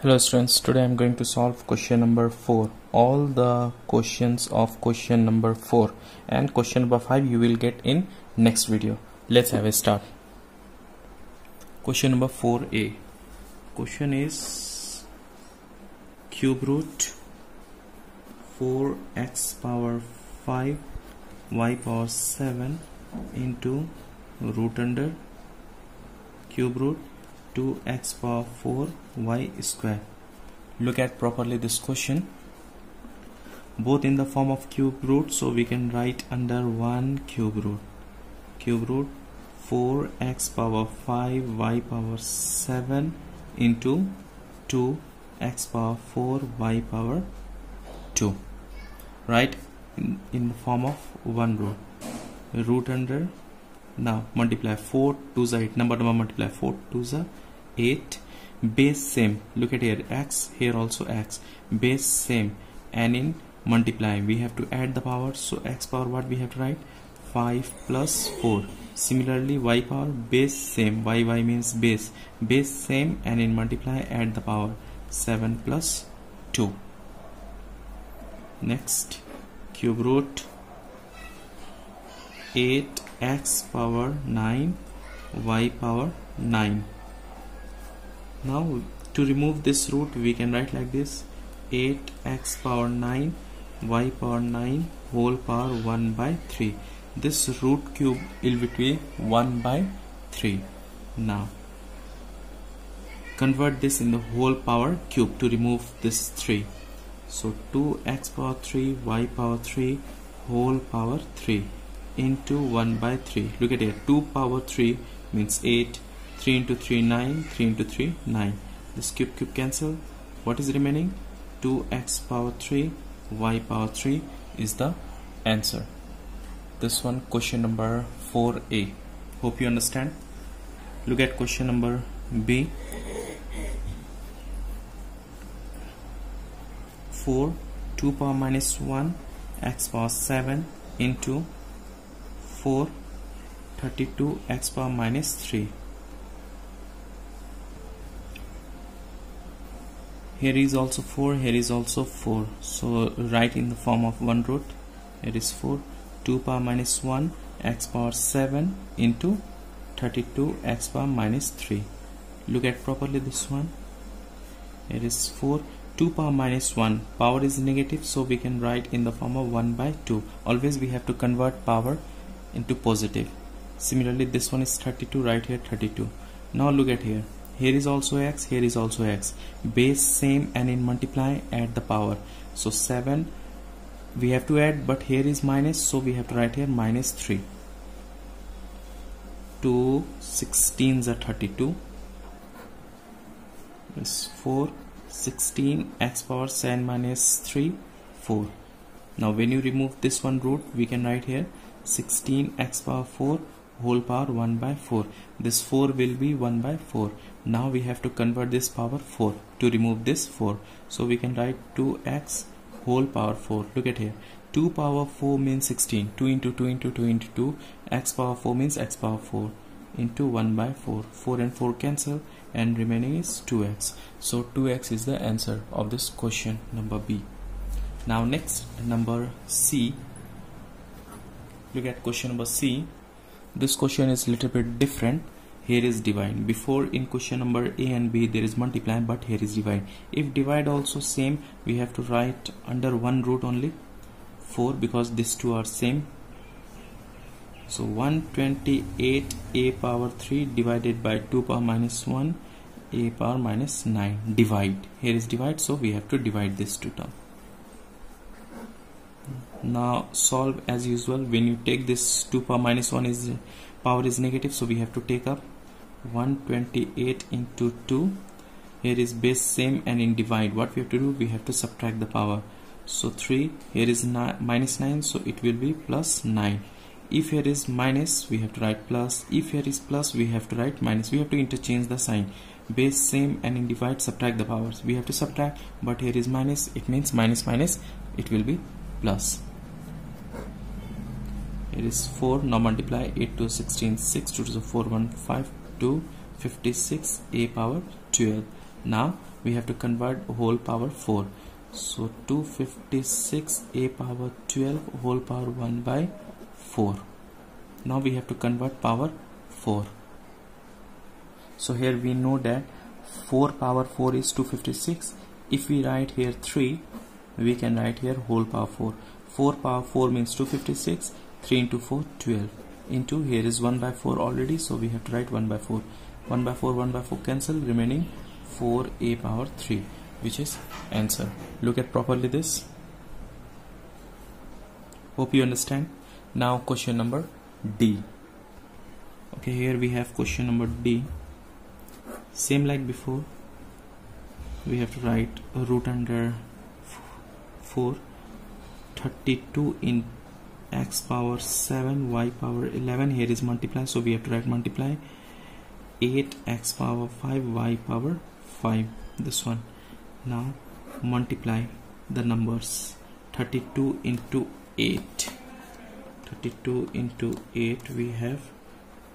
Hello students, today I am going to solve question number 4. All the questions of question number 4 and question number 5 you will get in next video. Let's have a start. Question number 4a. Question is cube root 4x power 5 y power 7 into root under cube root 2x power 4 y square. Look at properly this question, both in the form of cube root, so we can write under 1 cube root 4x power 5 y power 7 into 2x power 4 y power 2, right, in the form of 1 root under. Now multiply 4 2s are 8, number multiply 4 2s are 8, base same, look at here, x, here also x, base same, and in multiplying we have to add the power, so x power what we have to write, 5 plus 4. Similarly y power base same, y means base same, and in multiply add the power, 7 plus 2. Next cube root 8x power 9 y power 9. Now to remove this root we can write like this, 8x power 9 y power 9 whole power 1 by 3. This root cube will be 1 by 3. Now convert this in the whole power cube to remove this 3. So 2x power 3 y power 3 whole power 3 into 1 by 3. Look at here, 2 power 3 means 8, 3 into 3 9, 3 into 3 9. This cube cancel. What is remaining? 2x power 3 y power 3 is the answer. This one question number 4a. Hope you understand. Look at question number b. 4 2 power minus 1 x power 7 into 4 32 x power minus 3. Here is also 4, here is also 4, so write in the form of 1 root. Here is 4 2 power minus 1 x power 7 into 32 x power minus 3. Look at properly this one. Here is 4 2 power minus 1, power is negative, so we can write in the form of 1 by 2. Always we have to convert power into positive. Similarly this one is 32, right here 32. Now look at here, here is also x, here is also x, base same, and in multiply add the power, so 7 we have to add, but here is minus, so we have to write here minus 3. 2 16s are 32. This 4 16 x power 7 minus 3 4. Now when you remove this one root we can write here 16 x power 4 whole power 1 by 4. This 4 will be 1 by 4. Now we have to convert this power 4 to remove this 4, so we can write 2x whole power 4. Look at here, 2 power 4 means 16, 2 into 2 into 2 into 2, x power 4 means x power 4 into 1 by 4. 4 and 4 cancel and remaining is 2x. So 2x is the answer of this question number B. Now next number C. Look at question number C. This question is little bit different. Here is divide. Before in question number A and B there is multiply, but here is divide. If divide also same, we have to write under 1 root only 4, because these two are same. So 128 a power 3 divided by 2 power minus 1 a power minus 9. Divide. Here is divide, so we have to divide this two term. Now solve as usual. When you take this 2 power minus 1 is power is negative, so we have to take up 128 into 2. Here is base same, and in divide what we have to do, we have to subtract the power. So 3, here is minus 9, so it will be plus 9. If here is minus we have to write plus, if here is plus we have to write minus. We have to interchange the sign. Base same, and in divide subtract the powers. We have to subtract, but here is minus, it means minus minus it will be plus. It is 4. Now multiply 8 to 16, 6 to the 4 1 5 2 56 a power 12. Now we have to convert whole power 4. So 256 a power 12 whole power 1 by 4. Now we have to convert power 4. So here we know that 4 power 4 is 256. If we write here 3, we can write here whole power 4. 4 power 4 means 256. 3 into 4, 12. Into here is 1 by 4 already, so we have to write 1 by 4. 1 by 4, 1 by 4 cancel, remaining 4a power 3, which is answer. Look at properly this. Hope you understand. Now question number D. Okay, here we have question number D. Same like before, we have to write root under 4. 32 in x power 7 y power 11. Here is multiply, so we have to write multiply. 8 x power 5 y power 5, this one. Now multiply the numbers. 32 into 8. 32 into 8, we have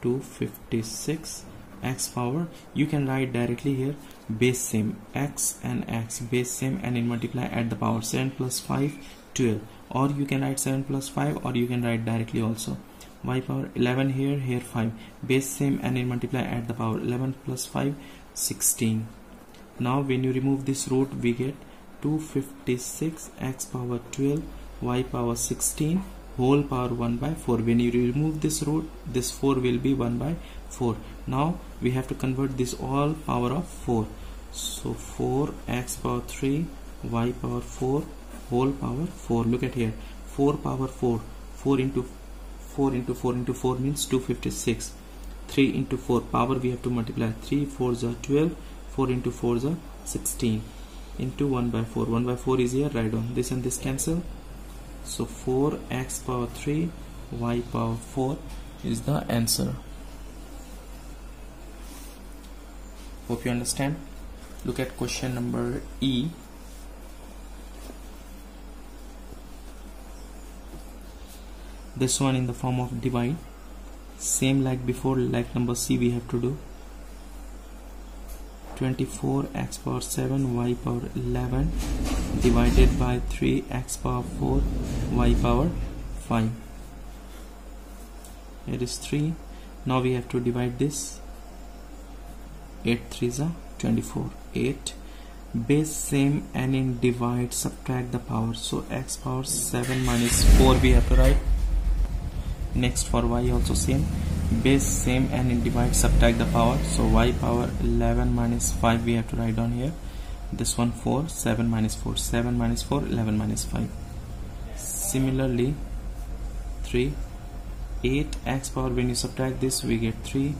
256 x power. You can write directly here base same, x and x base same, and in multiply add the power. 7 plus 5, 12. Or you can write 7 plus 5, or you can write directly also. Y power 11 here, here 5 base same, and in multiply add the power. 11 plus 5, 16. Now when you remove this root, we get 256 x power 12 y power 16 whole power 1 by 4. When you remove this root, this 4 will be 1 by 4. Now we have to convert this all power of 4. So 4 x power 3 y power 4 whole power 4. Look at here, 4 power 4. 4 into 4 into 4 into 4 means 256. 3 into 4 power we have to multiply. 3 4s are 12. 4 into 4s are 16. Into 1 by 4. 1 by 4 is here. Write down this and this cancel. So 4 x power 3 y power 4 is the answer. Hope you understand. Look at question number E. This one in the form of divide. Same like before, like number C we have to do. 24 x power 7 y power 11 divided by 3 x power 4 y power 5. Here is 3. Now we have to divide this. 8 3s are 24. 8 base same, and in divide subtract the power. So x power 7 minus 4 we have to write. Next for y also same, base same, and in divide subtract the power. So y power 11 minus 5 we have to write down here. This one 4, 7 minus 4, 7 minus 4, 11 minus 5. Similarly 3, 8 x power when you subtract this we get 3,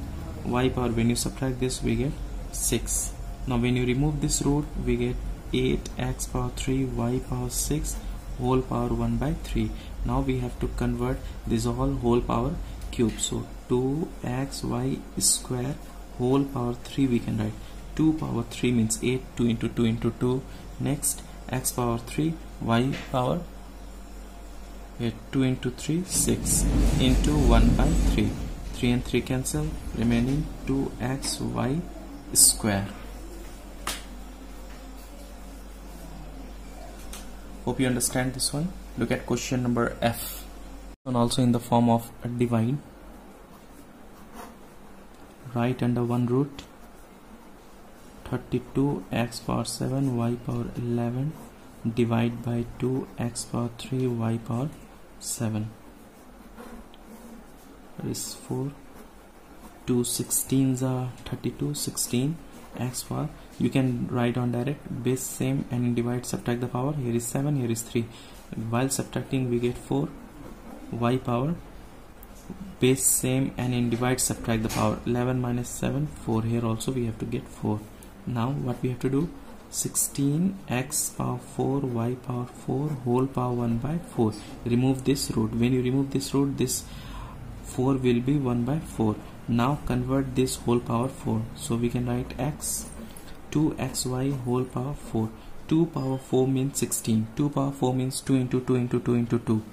y power when you subtract this we get 6. Now when you remove this root, we get 8 x power 3 y power 6 whole power 1 by 3. Now we have to convert this all whole power cube. So 2xy square whole power 3 we can write. 2 power 3 means 8. 2 into 2 into 2. Next x power 3 y power 2 into 3 6 into 1 by 3. 3 and 3 cancel, remaining 2xy square. Hope you understand this one. Look at question number F, and also in the form of a divide. Write under one root. 32 x power 7 y power 11 divide by 2 x power 3 y power 7. That is 4. 2 16s are 32. 16 x power. You can write on direct, base same, and in divide subtract the power. Here is 7, here is 3. While subtracting we get 4 y power, base same, and in divide subtract the power. 11 minus 7, 4. Here also we have to get 4. Now what we have to do, 16 x power 4 y power 4 whole power 1 by 4. Remove this root. When you remove this root, this 4 will be 1 by 4. Now convert this whole power 4. So we can write x 2xy whole power 4. 2 power 4 means 16. 2 power 4 means 2 into 2 into 2 into 2.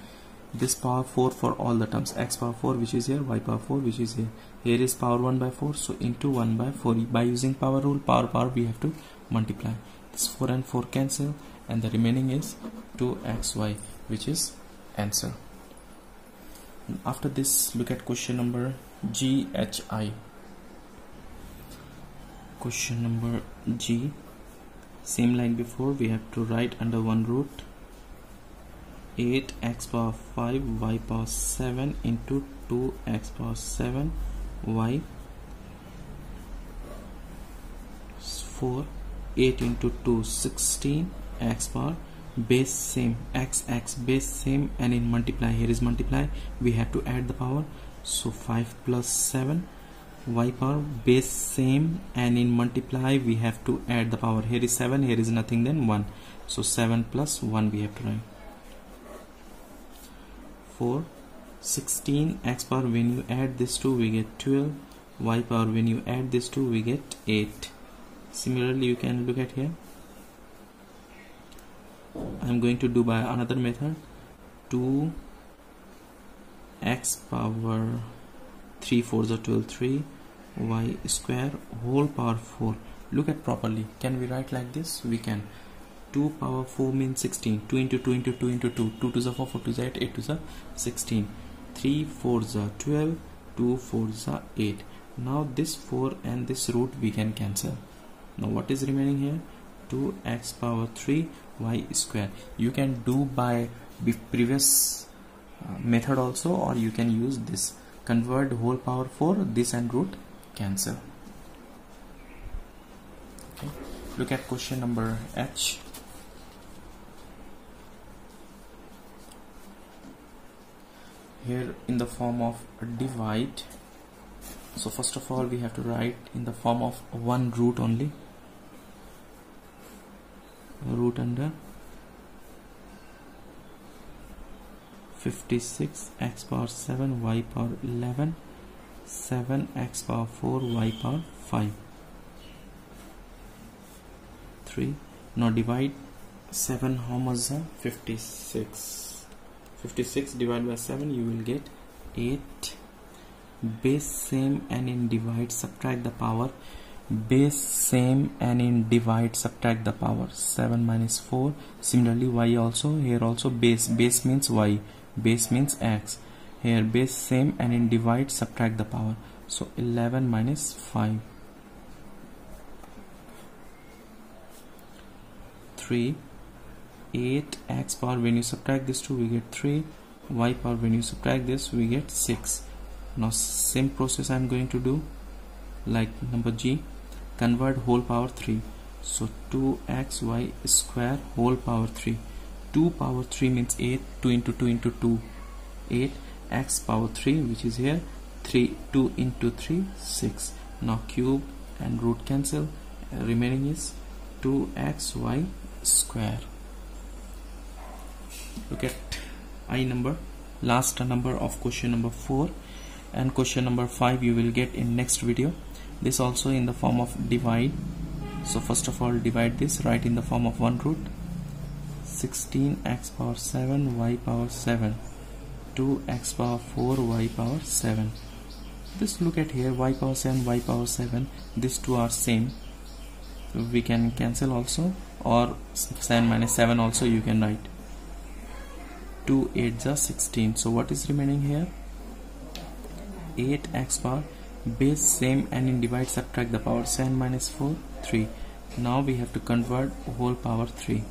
This power 4 for all the terms. X power 4 which is here, y power 4 which is here. Here is power 1 by 4, so into 1 by 4. By using power rule, power we have to multiply. This 4 and 4 cancel, and the remaining is 2xy, which is answer. After this, look at question number GHI. Question number G, same like before, we have to write under one root 8x power 5 y power 7 into 2x power 7 y 4, 8 into 2 16, x power base same, x base same, and in multiply, here is multiply, we have to add the power, so 5 plus 7 y power base same, and in multiply we have to add the power, here is 7, here is nothing, then 1, so 7 plus 1 we have to write. 4 16 x power, when you add this 2 we get 12, y power when you add this 2 we get 8. Similarly, you can look at here, I am going to do by another method. 2 x power 3 4s are 12, 3 y square whole power 4. Look at properly, can we write like this? We can. 2 power 4 means 16, 2 into 2 into 2 into 2, 2 to 4, 4 to 8, 8 to 16, 3 4s are 12, 2 4s are 8. Now this 4 and this root we can cancel. Now what is remaining here? 2x power 3 y square. You can do by the previous method also, or you can use this. Convert whole power 4, this and root cancel. Okay. Look at question number H. Here in the form of divide, so first of all we have to write in the form of one root only, root under 56 x power 7 y power 11, 7 x power 4 y power 5, 3. Now divide 7, how much are 56? 56 divided by 7, you will get 8. Base same, and in divide subtract the power, base same, and in divide subtract the power, 7 minus 4. Similarly y also, here also base means y, base means x, here base same, and in divide subtract the power, so 11 minus 5. 3 8 x power, when you subtract this 2 we get 3, y power when you subtract this we get 6. Now same process I am going to do like number G. Convert whole power 3, so 2xy square whole power 3. 2 power 3 means 8, 2 into 2 into 2 8, x power 3 which is here 3, 2 into 3 6. Now cube and root cancel, remaining is 2xy square. Look at I number, last number of question number 4, and question number 5 you will get in next video. This also in the form of divide, so first of all divide this, write in the form of one root 16 x power 7 y power 7, 2 x power 4 y power 7. Just look at here, y power 7 y power 7, these two are same, so we can cancel also, or 7 minus 7 also you can write. 2 8s are 16, so what is remaining here? 8x power base same, and in divide subtract the power, 7 minus 4 3. Now we have to convert whole power 3,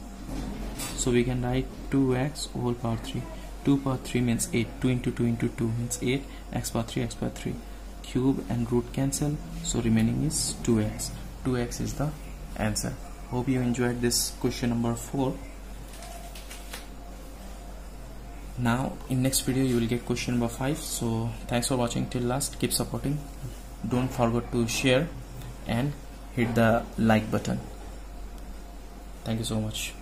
so we can write 2x whole power 3. 2 power 3 means 8, 2 into 2 into 2 means 8, x power 3 x power 3. Cube and root cancel, so remaining is 2x. 2x is the answer. Hope you enjoyed this question number 4. Now in next video you will get question number 5. So thanks for watching till last. Keep supporting. Don't forget to share and hit the like button. Thank you so much.